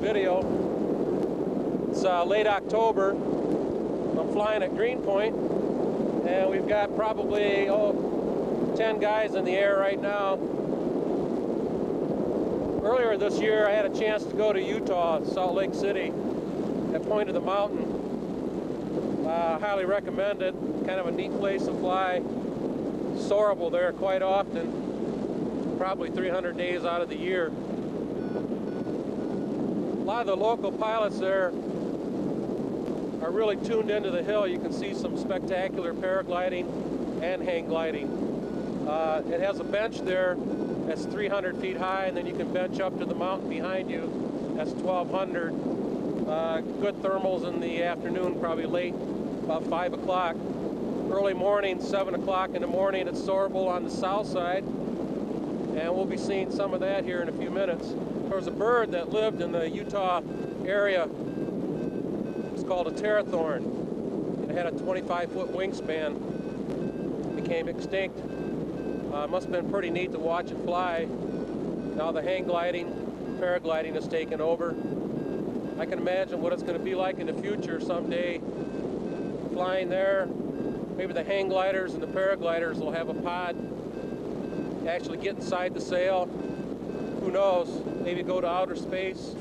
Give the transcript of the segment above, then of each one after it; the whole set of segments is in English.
video. It's late October. I'm flying at Greenpoint, and we've got probably 10 guys in the air right now. Earlier this year, I had a chance to go to Utah, Salt Lake City, at Point of the Mountain. Highly recommend it. Kind of a neat place to fly. Soarable there quite often, probably 300 days out of the year. A lot of the local pilots there are really tuned into the hill. You can see some spectacular paragliding and hang gliding. It has a bench there that's 300 feet high, and then you can bench up to the mountain behind you. That's 1,200. Good thermals in the afternoon, probably late, about 5 o'clock. Early morning, 7 o'clock in the morning, it's soarable on the south side, and we'll be seeing some of that here in a few minutes. There was a bird that lived in the Utah area. It's called a terrathorn. It had a 25-foot wingspan. It became extinct. Must have been pretty neat to watch it fly. Now the hang gliding, paragliding has taken over. I can imagine what it's going to be like in the future someday, flying there. Maybe the hang gliders and the paragliders will have a pod, actually get inside the sail. Who knows? Maybe go to outer space.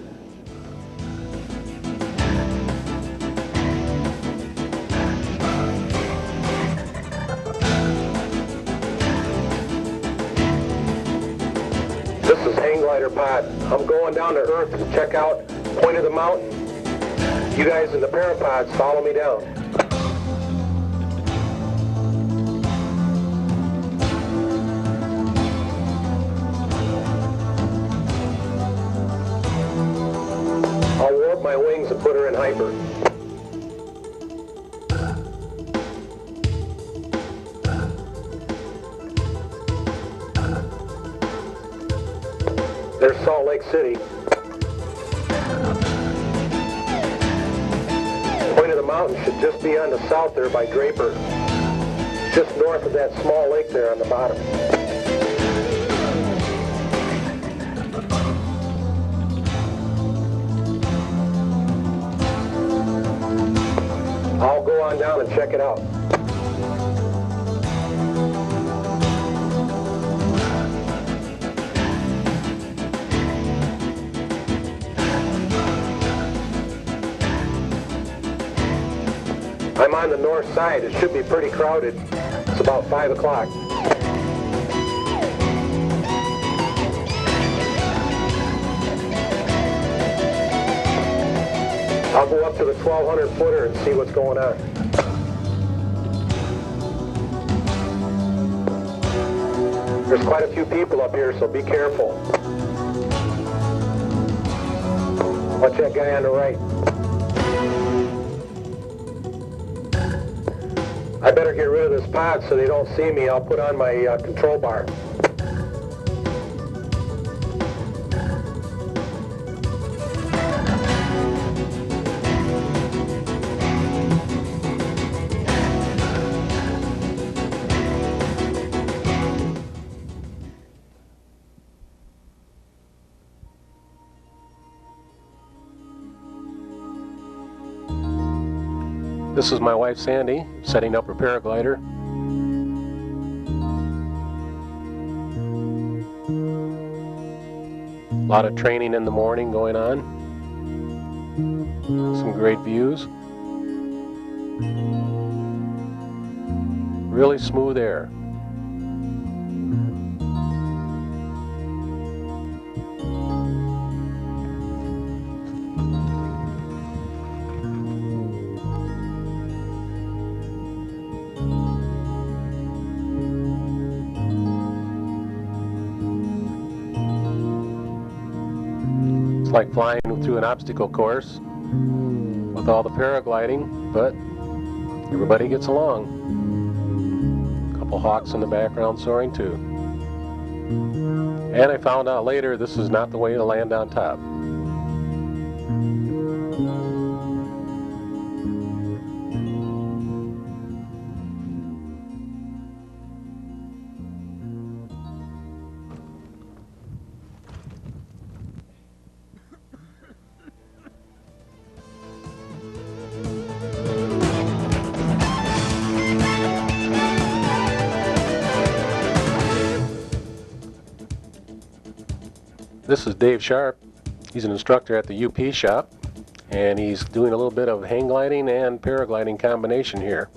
This is hang glider pod. I'm going down to Earth to check out Point of the Mountain. You guys in the parapods, follow me down. I'll warp my wings and put her in hyper. There's Salt Lake City. Point of the Mountain should just be on the south there by Draper. Just north of that small lake there on the bottom. I'll go on down and check it out. I'm on the north side. It should be pretty crowded. It's about 5 o'clock. I'll go up to the 1,200 footer and see what's going on. There's quite a few people up here, so be careful. Watch that guy on the right. I better get rid of this pod so they don't see me. I'll put on my control bar. This is my wife Sandy, setting up her paraglider. A lot of training in the morning going on. Some great views. Really smooth air. It's like flying through an obstacle course with all the paragliding, but everybody gets along. A couple hawks in the background soaring too. And I found out later this is not the way to land on top. This is Dave Sharp. He's an instructor at the UP shop, and he's doing a little bit of hang gliding and paragliding combination here.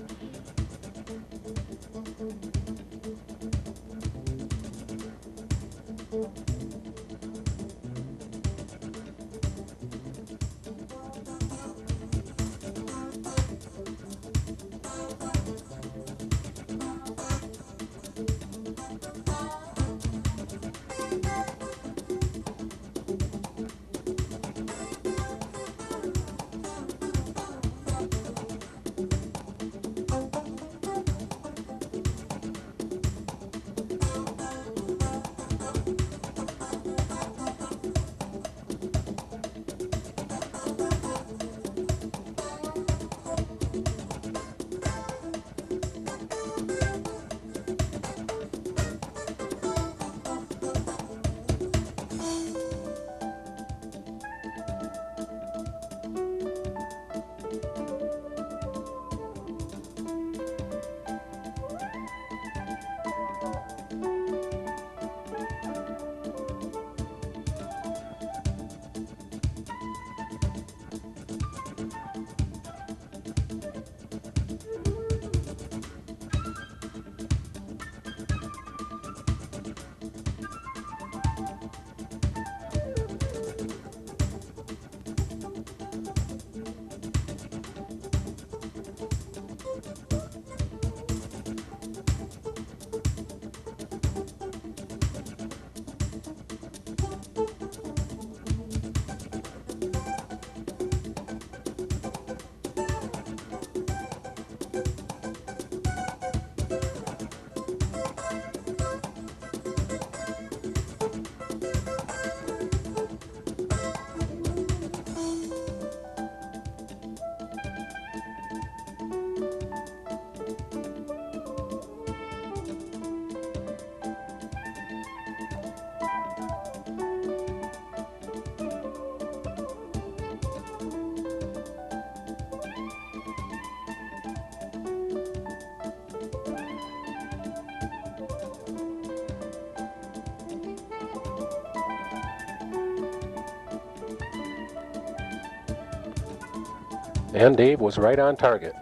And Dave was right on target.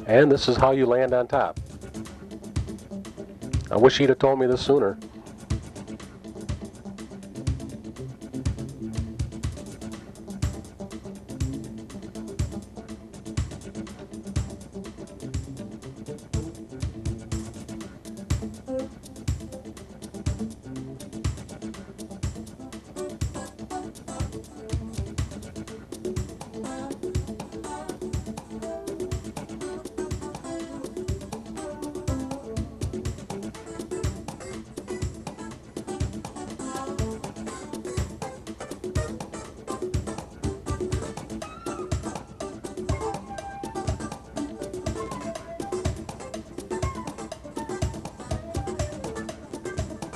And this is how you land on top. I wish he'd have told me this sooner.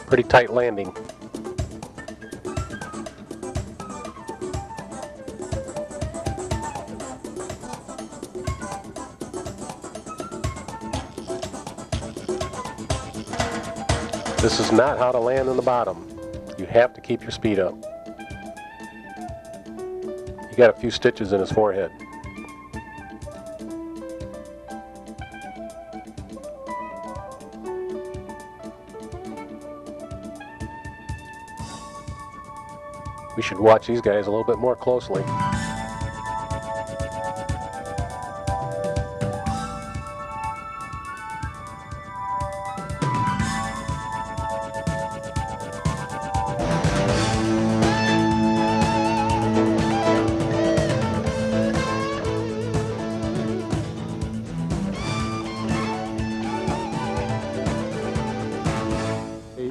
Pretty tight landing. This is not how to land on the bottom. You have to keep your speed up. He got a few stitches in his forehead. We should watch these guys a little bit more closely.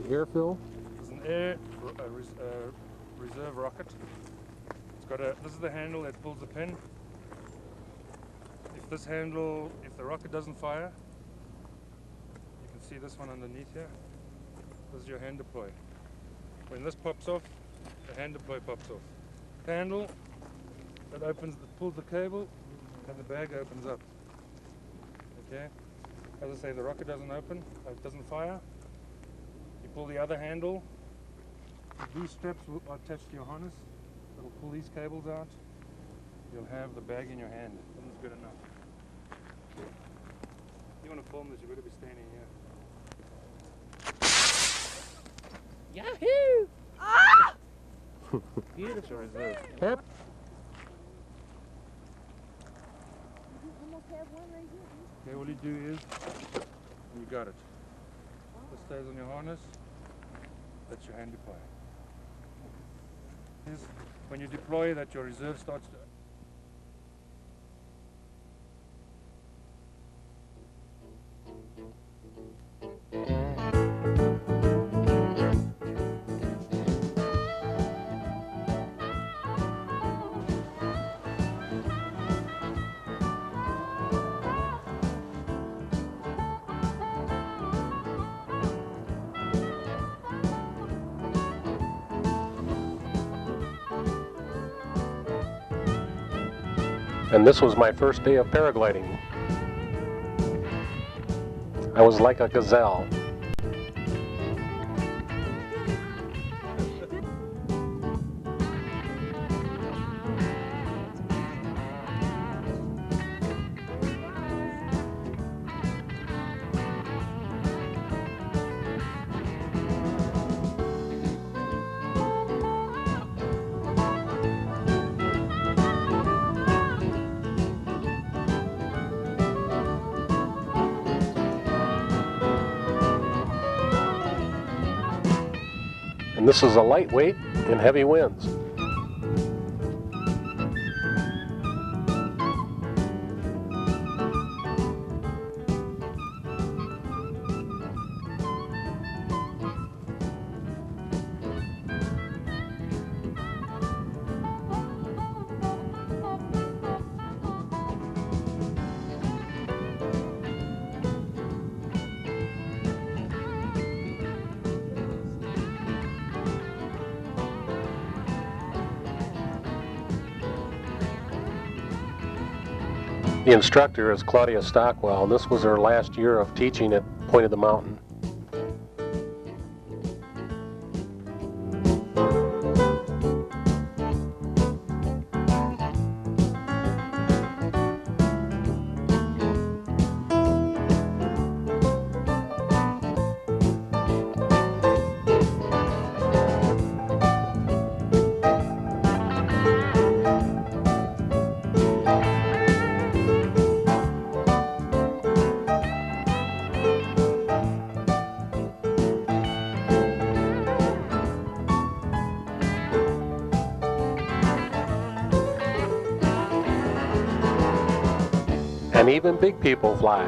Airfill? It's an reserve rocket. It's got this is the handle that pulls the pin. If the rocket doesn't fire, you can see this one underneath here. This is your hand deploy. When this pops off, the hand deploy pops off. The handle that pulls the cable, and the bag opens up. Okay. As I say, the rocket doesn't open, it doesn't fire. You pull the other handle. These straps are attached to your harness. It'll pull these cables out. You'll have the bag in your hand. This is good enough. If you want to film this, you've got to be standing here. Yahoo! Ah! Beautiful. Reserve. Yep. You almost have one right here. Okay, all you do is, you got it. This stays on your harness. That's your hand deploy. When you deploy, that your reserve starts to. And this was my first day of paragliding. I was like a gazelle. And this is a lightweight in heavy winds. The instructor is Claudia Stockwell, and this was her last year of teaching at Point of the Mountain. And even big people fly.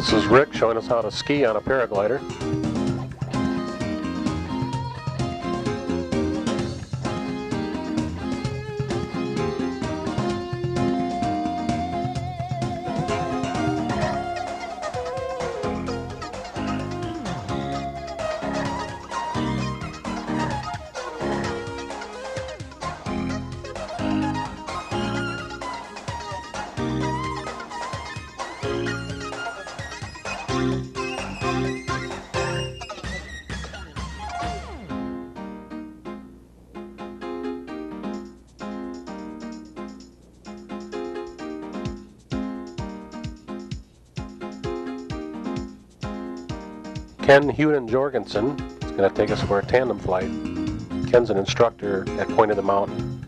This is Rick showing us how to ski on a paraglider. Ken Jorgensen is going to take us for a tandem flight. Ken's an instructor at Point of the Mountain.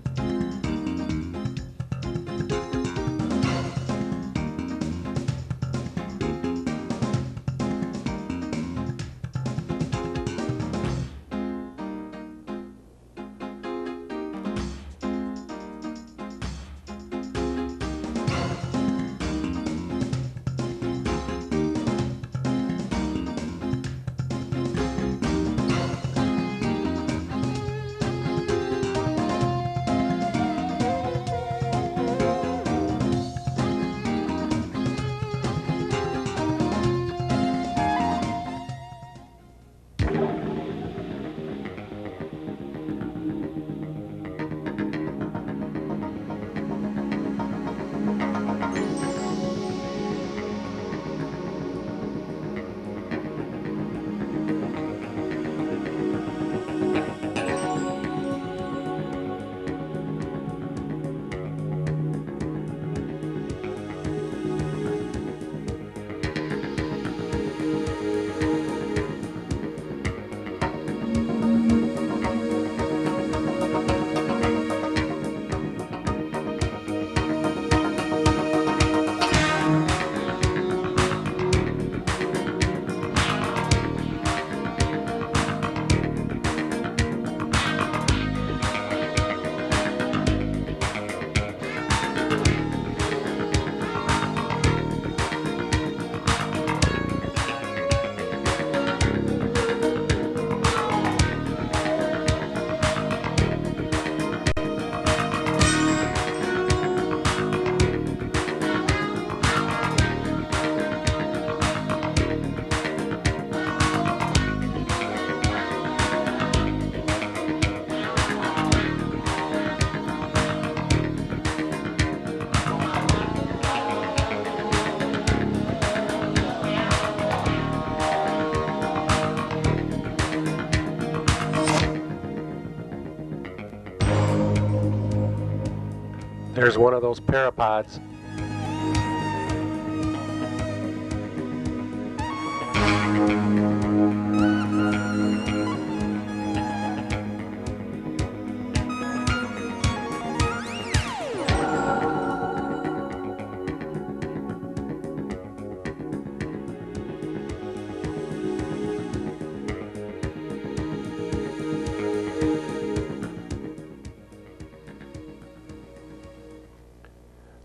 There's one of those parapods.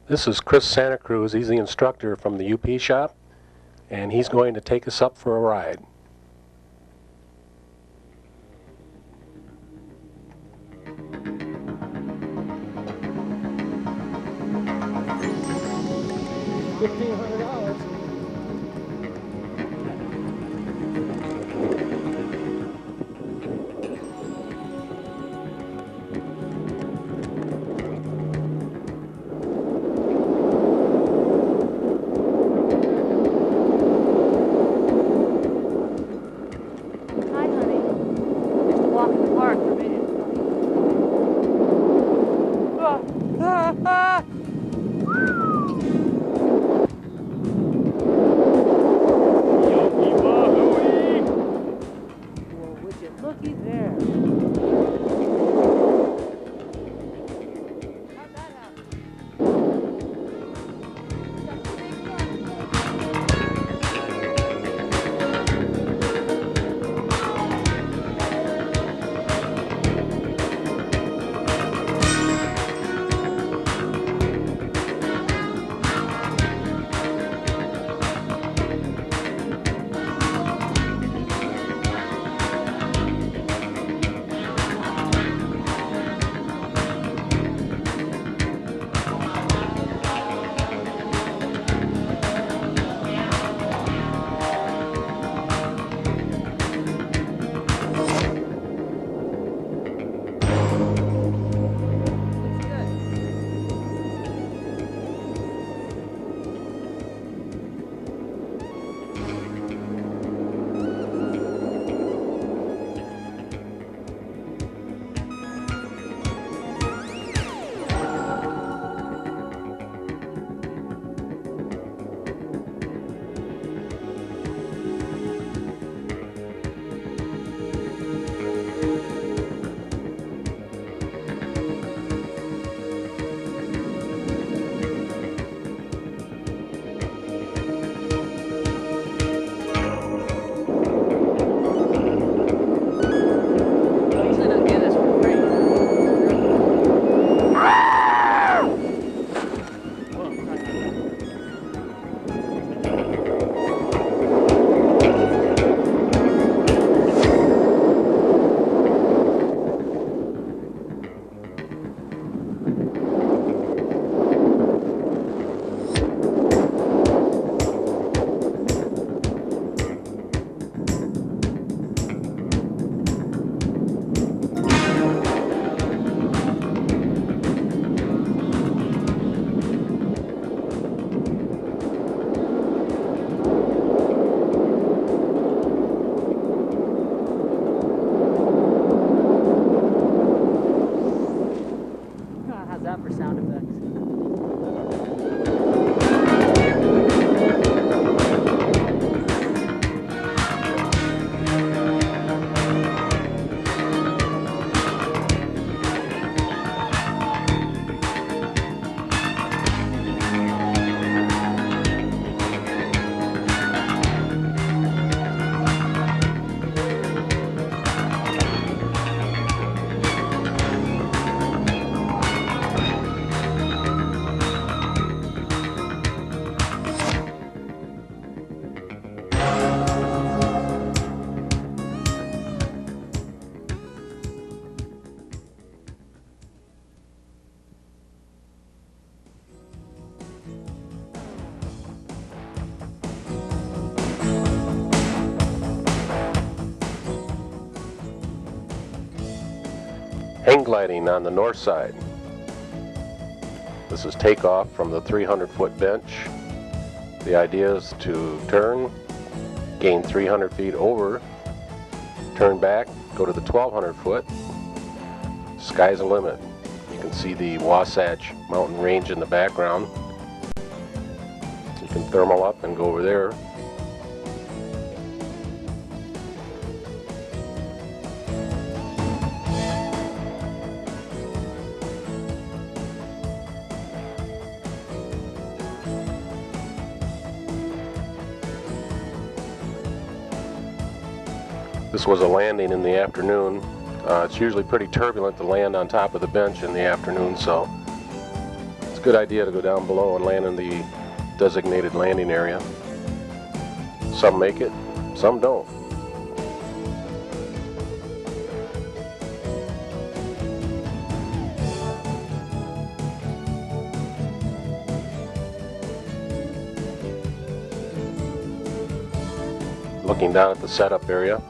This is Chris Santa Cruz. He's the instructor from the UP shop, and he's going to take us up for a ride. $1,500. Hang gliding on the north side. This is takeoff from the 300-foot bench. The idea is to turn, gain 300 feet over, turn back, go to the 1,200 foot. Sky's the limit. You can see the Wasatch Mountain Range in the background. You can thermal up and go over there. This was a landing in the afternoon. It's usually pretty turbulent to land on top of the bench in the afternoon, so it's a good idea to go down below and land in the designated landing area. Some make it, some don't. Looking down at the setup area.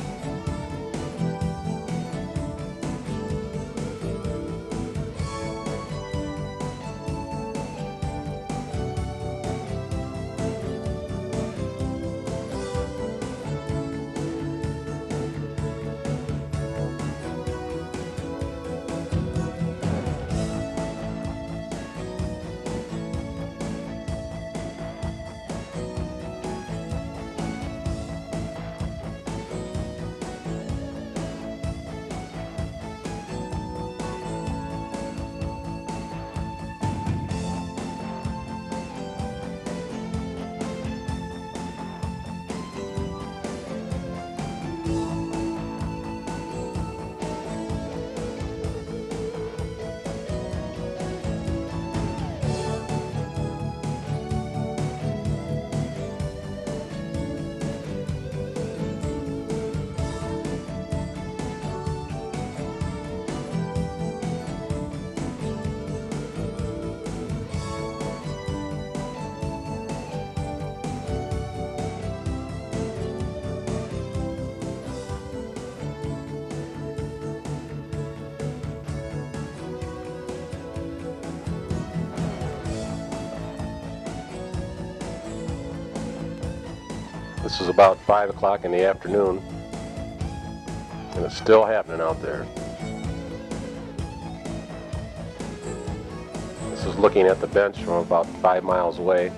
This is about 5 o'clock in the afternoon, and it's still happening out there. This is looking at the bench from about 5 miles away.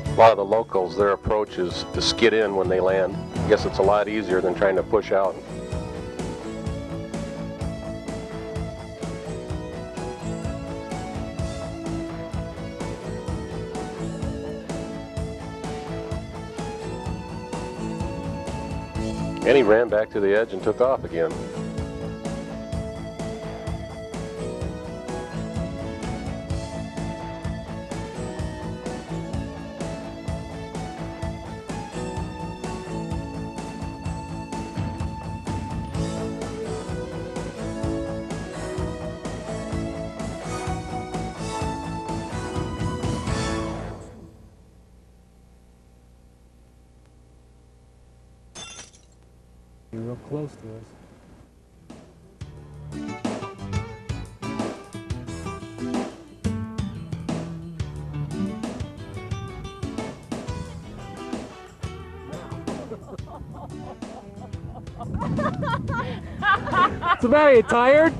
A lot of the locals, their approach is to skid in when they land. I guess it's a lot easier than trying to push out. And he ran back to the edge and took off again. You're real close to us. What's the matter? You tired?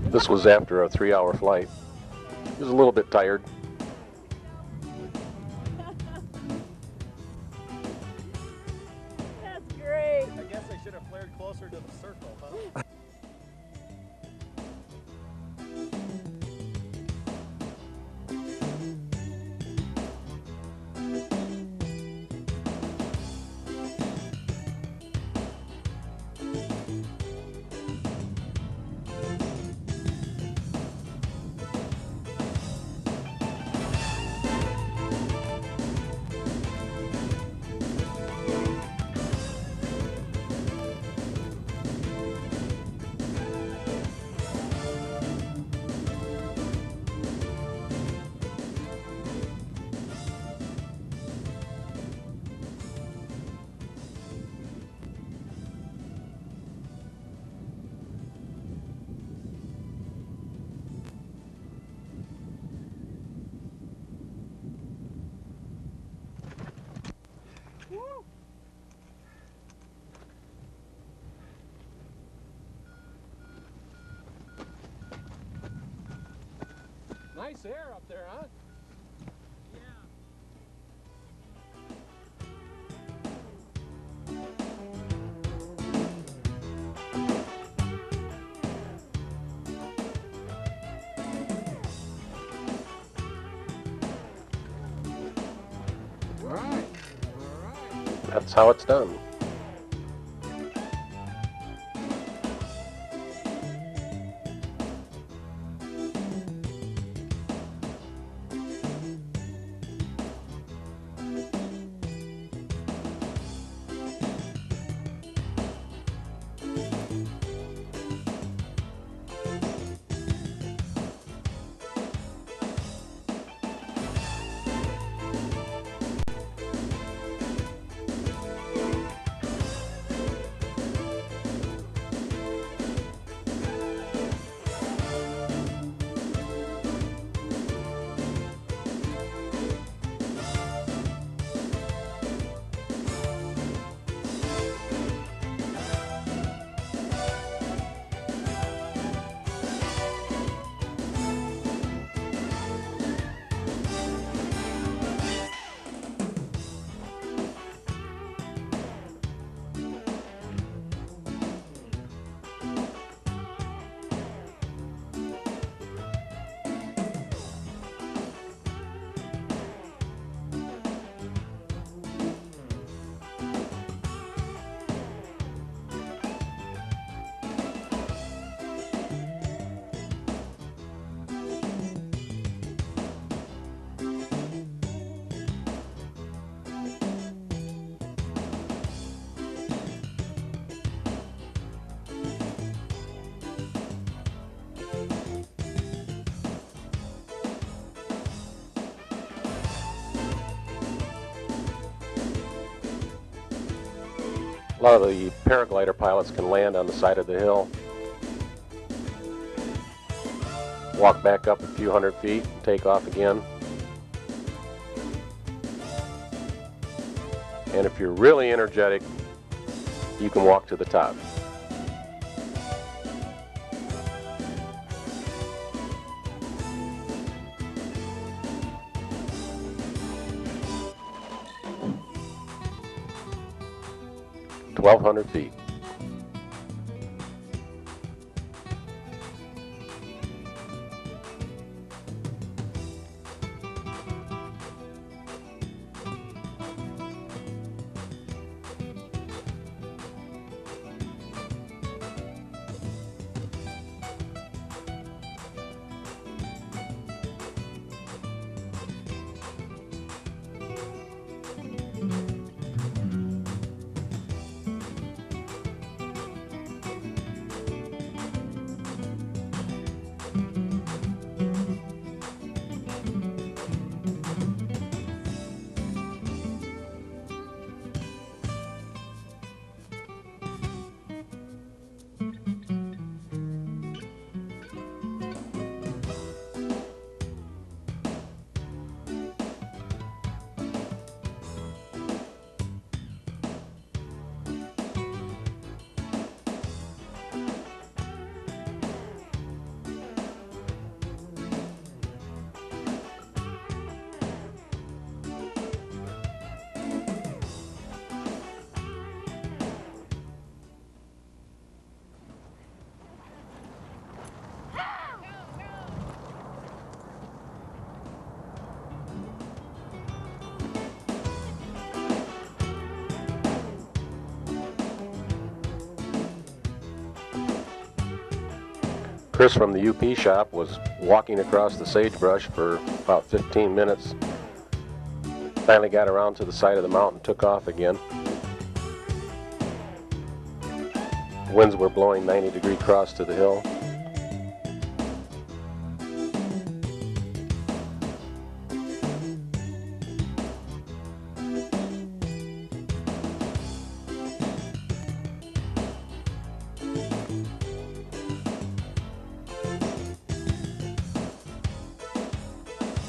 This was after a 3-hour flight. He was a little bit tired. That's great. I guess I should have flared closer to the circle, huh? Nice air up there, huh? All right. That's how it's done. A lot of the paraglider pilots can land on the side of the hill, walk back up a few hundred feet, and take off again. And if you're really energetic, you can walk to the top. $1,200 feet. Chris from the UP shop was walking across the sagebrush for about 15 minutes. Finally got around to the side of the mountain, took off again. Winds were blowing 90-degree cross to the hill.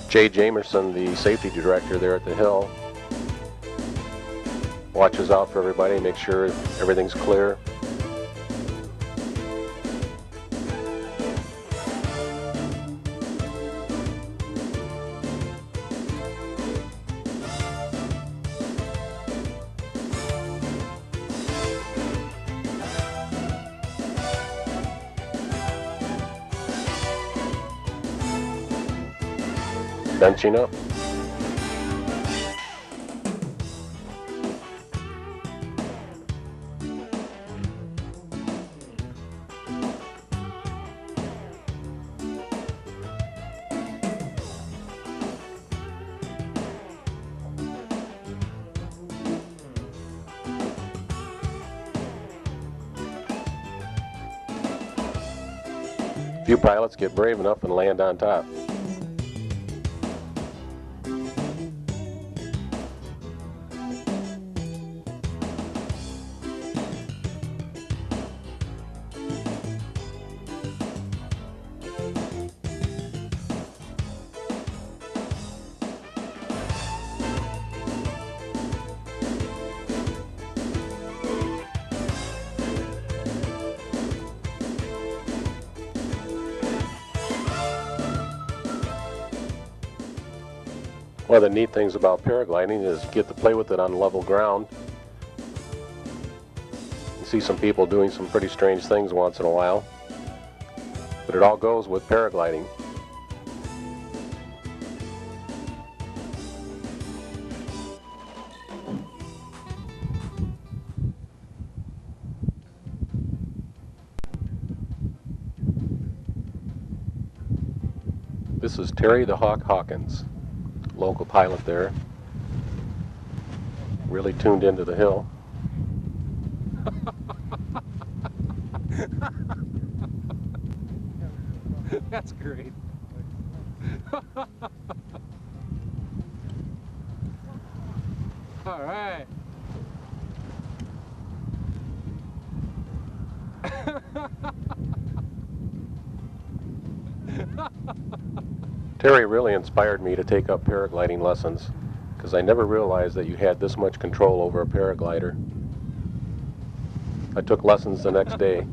Jay Jamerson, the safety director there at the hill, watches out for everybody, makes sure everything's clear. Benching up. Few pilots get brave enough and land on top. One of the neat things about paragliding is you get to play with it on level ground. You see some people doing some pretty strange things once in a while, but it all goes with paragliding. This is Terry the Hawk Hawkins, local pilot there, really tuned into the hill. That's great. All right. Terry really inspired me to take up paragliding lessons, because I never realized that you had this much control over a paraglider. I took lessons the next day.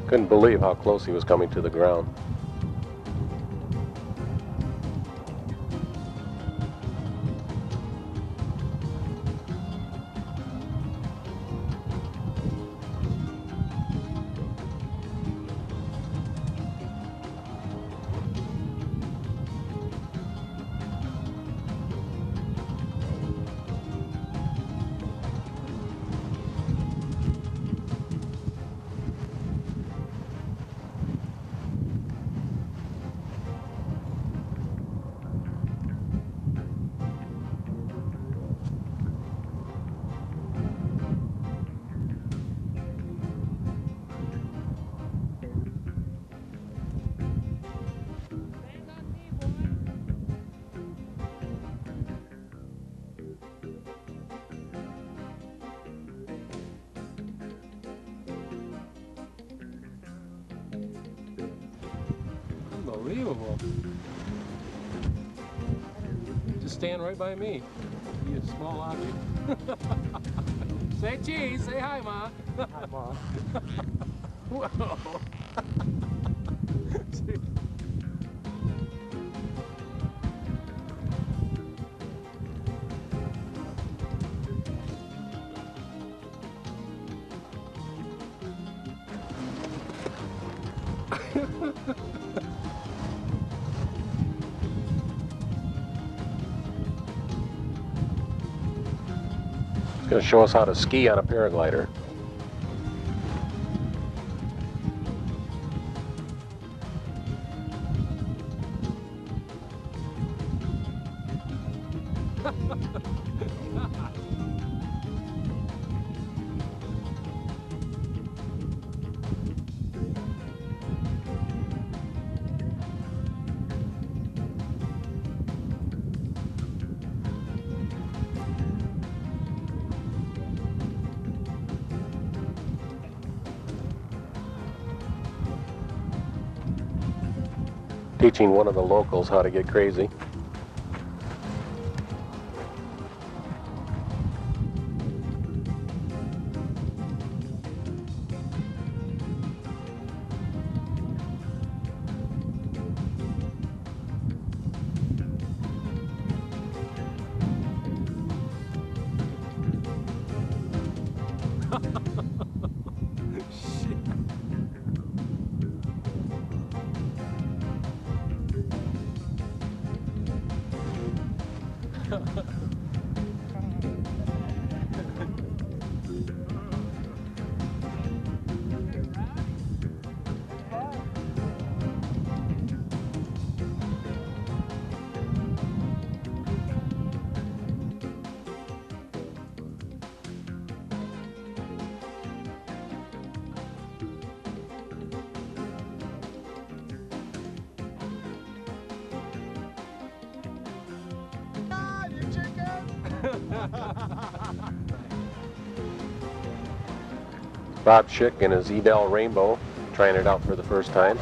Couldn't believe how close he was coming to the ground. Unbelievable. Just stand right by me. Be a small object. Say cheese. Say hi, Ma. Hi, Mom. Whoa. It's going to show us how to ski on a paraglider. Teaching one of the locals how to get crazy. Ah, you chicken! Bob Schick and his Edel Rainbow, trying it out for the first time.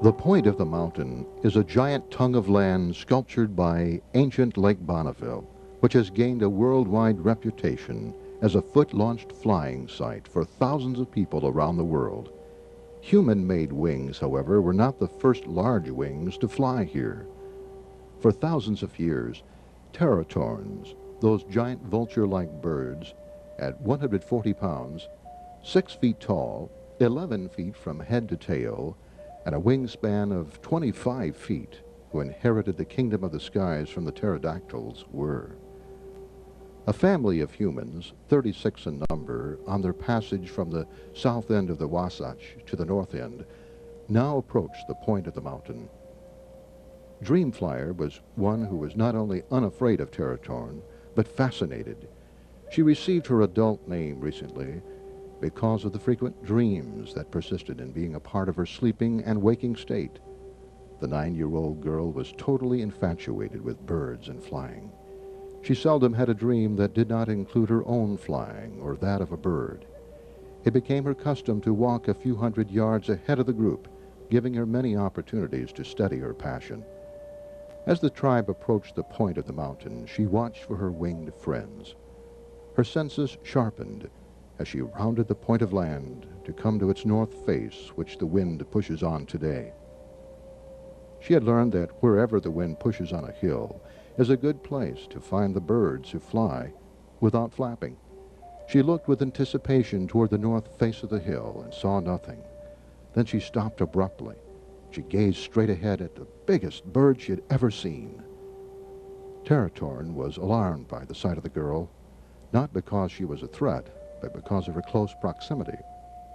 The point of the mountain is a giant tongue of land sculptured by ancient Lake Bonneville, which has gained a worldwide reputation as a foot-launched flying site for thousands of people around the world. Human-made wings, however, were not the first large wings to fly here. For thousands of years, teratorns, those giant vulture-like birds, at 140 pounds, 6 feet tall, 11 feet from head to tail, and a wingspan of 25 feet, who inherited the kingdom of the skies from the pterodactyls, were. A family of humans, 36 in number, on their passage from the south end of the Wasatch to the north end, now approached the point of the mountain. Dreamflyer was one who was not only unafraid of Teratorn, but fascinated. She received her adult name recently because of the frequent dreams that persisted in being a part of her sleeping and waking state. The 9-year-old girl was totally infatuated with birds and flying. She seldom had a dream that did not include her own flying or that of a bird. It became her custom to walk a few hundred yards ahead of the group, giving her many opportunities to study her passion. As the tribe approached the point of the mountain, she watched for her winged friends. Her senses sharpened as she rounded the point of land to come to its north face, which the wind pushes on today. She had learned that wherever the wind pushes on a hill is a good place to find the birds who fly without flapping. She looked with anticipation toward the north face of the hill and saw nothing. Then she stopped abruptly. She gazed straight ahead at the biggest bird she had ever seen. Teratorn was alarmed by the sight of the girl, not because she was a threat, but because of her close proximity.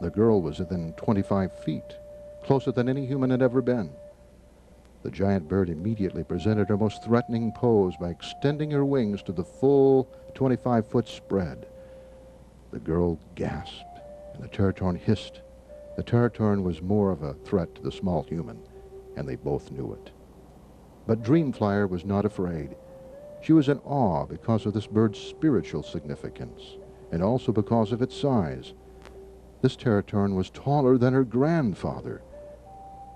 The girl was within 25 feet, closer than any human had ever been. The giant bird immediately presented her most threatening pose by extending her wings to the full 25-foot spread. The girl gasped, and the Teratorn hissed. The Teratorn was more of a threat to the small human, and they both knew it. But Dreamflyer was not afraid. She was in awe because of this bird's spiritual significance, and also because of its size. This Teratorn was taller than her grandfather,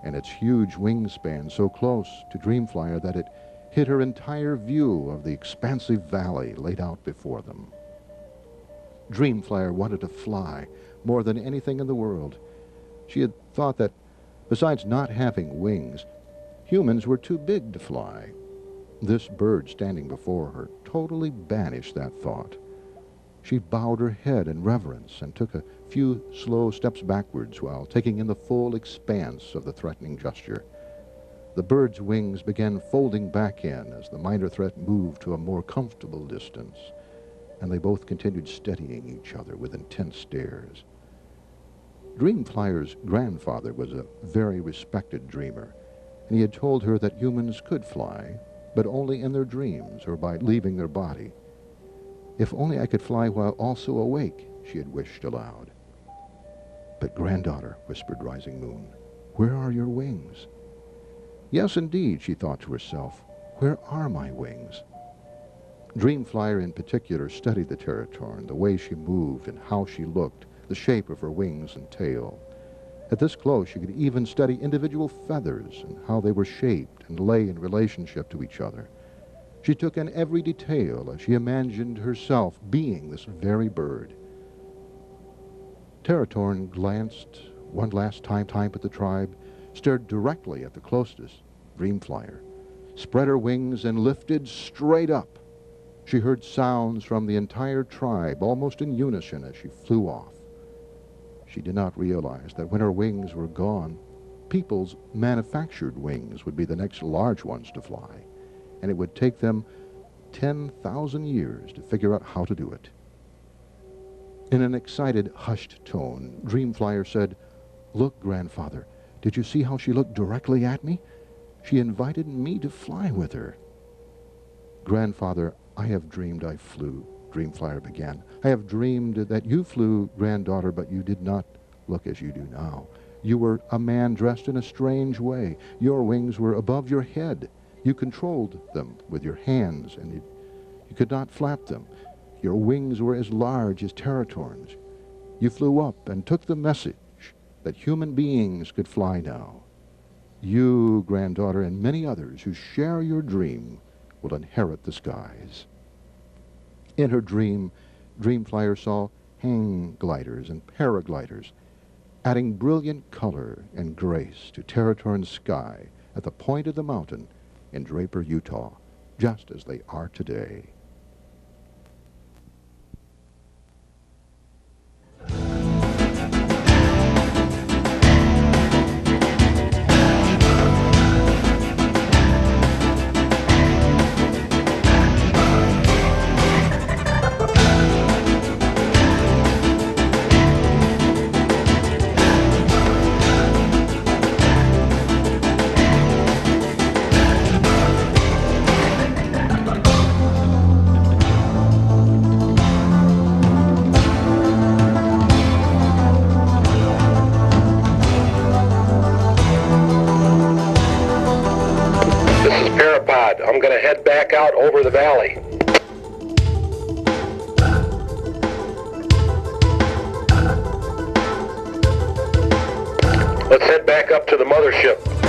and its huge wingspan so close to Dreamflyer that it hid her entire view of the expansive valley laid out before them. Dreamflyer wanted to fly more than anything in the world. She had thought that, besides not having wings, humans were too big to fly. This bird standing before her totally banished that thought. She bowed her head in reverence and took a few slow steps backwards while taking in the full expanse of the threatening gesture. The bird's wings began folding back in as the minor threat moved to a more comfortable distance, and they both continued studying each other with intense stares. Dreamflyer's grandfather was a very respected dreamer, and he had told her that humans could fly, but only in their dreams or by leaving their body. If only I could fly while also awake, she had wished aloud. But granddaughter, whispered Rising Moon, where are your wings? Yes, indeed, she thought to herself, where are my wings? Dreamflyer in particular studied the Teratorn, the way she moved and how she looked, the shape of her wings and tail. At this close, she could even study individual feathers and how they were shaped and lay in relationship to each other. She took in every detail as she imagined herself being this very bird. Teratorn glanced one last time at the tribe, stared directly at the closest, Dreamflyer, spread her wings and lifted straight up. She heard sounds from the entire tribe, almost in unison as she flew off. She did not realize that when her wings were gone, people's manufactured wings would be the next large ones to fly, and it would take them 10,000 years to figure out how to do it. In an excited, hushed tone, Dreamflyer said, "Look, grandfather, did you see how she looked directly at me? She invited me to fly with her." "Grandfather, I have dreamed I flew," Dreamflyer began. "I have dreamed that you flew, granddaughter, but you did not look as you do now. You were a man dressed in a strange way. Your wings were above your head. You controlled them with your hands, and you could not flap them. Your wings were as large as Teratorns. You flew up and took the message that human beings could fly now. You, granddaughter, and many others who share your dream will inherit the skies." In her dream, Dreamflyer saw hang gliders and paragliders, adding brilliant color and grace to Teratorn's sky at the point of the mountain in Draper, Utah, just as they are today. I'm going to head back out over the valley. Let's head back up to the mothership.